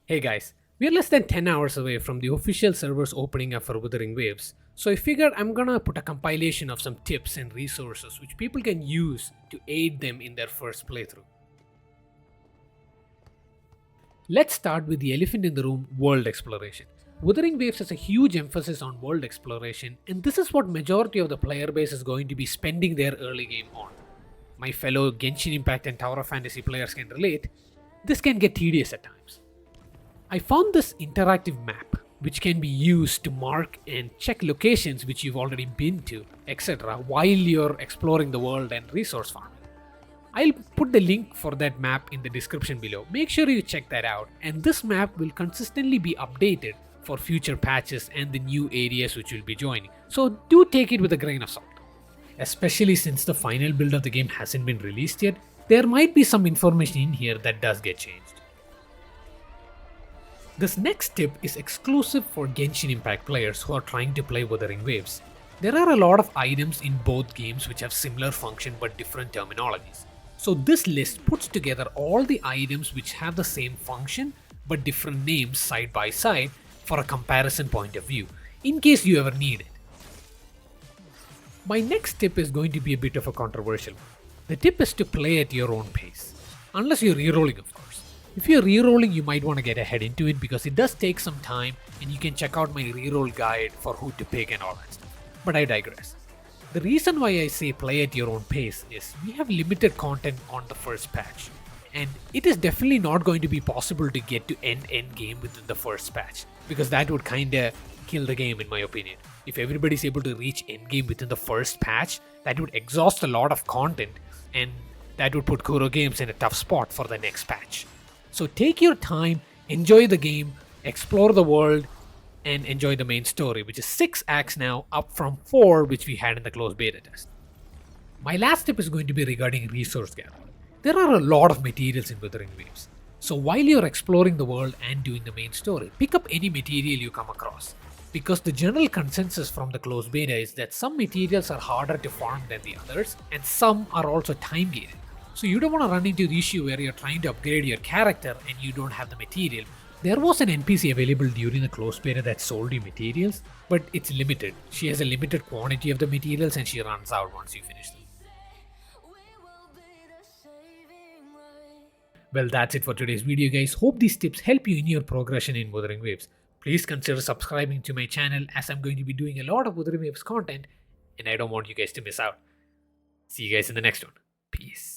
Hey guys, we are less than 10 hours away from the official servers opening up for Wuthering Waves, so I figured I'm gonna put a compilation of some tips and resources which people can use to aid them in their first playthrough. Let's start with the elephant in the room, world exploration. Wuthering Waves has a huge emphasis on world exploration, and this is what majority of the player base is going to be spending their early game on. My fellow Genshin Impact and Tower of Fantasy players can relate. This can get tedious at times. I found this interactive map which can be used to mark and check locations which you've already been to, etc., while you're exploring the world and resource farming. I'll put the link for that map in the description below. Make sure you check that out, and this map will consistently be updated for future patches and the new areas which will be joining. So do take it with a grain of salt. Especially since the final build of the game hasn't been released yet, there might be some information in here that does get changed. This next tip is exclusive for Genshin Impact players who are trying to play Wuthering Waves. There are a lot of items in both games which have similar function but different terminologies. So this list puts together all the items which have the same function but different names side by side for a comparison point of view, in case you ever need it. My next tip is going to be a bit of a controversial one. The tip is to play at your own pace. Unless you're rerolling, of course. If you're rerolling, you might want to get ahead into it because it does take some time, and you can check out my reroll guide for who to pick and all that stuff. But I digress. The reason why I say play at your own pace is we have limited content on the first patch, and it is definitely not going to be possible to get to end game within the first patch because that would kinda kill the game in my opinion. If everybody's able to reach end game within the first patch, that would exhaust a lot of content and that would put Kuro Games in a tough spot for the next patch. So take your time, enjoy the game, explore the world, and enjoy the main story, which is 6 acts now, up from 4 which we had in the closed beta test. My last tip is going to be regarding resource gathering. There are a lot of materials in Wuthering Waves. So while you're exploring the world and doing the main story, pick up any material you come across. Because the general consensus from the closed beta is that some materials are harder to farm than the others, and some are also time gated. So you don't want to run into the issue where you're trying to upgrade your character and you don't have the material. There was an NPC available during the closed beta that sold you materials, but it's limited. She has a limited quantity of the materials and she runs out once you finish them. Well, that's it for today's video, guys. Hope these tips help you in your progression in Wuthering Waves. Please consider subscribing to my channel as I'm going to be doing a lot of Wuthering Waves content and I don't want you guys to miss out. See you guys in the next one. Peace.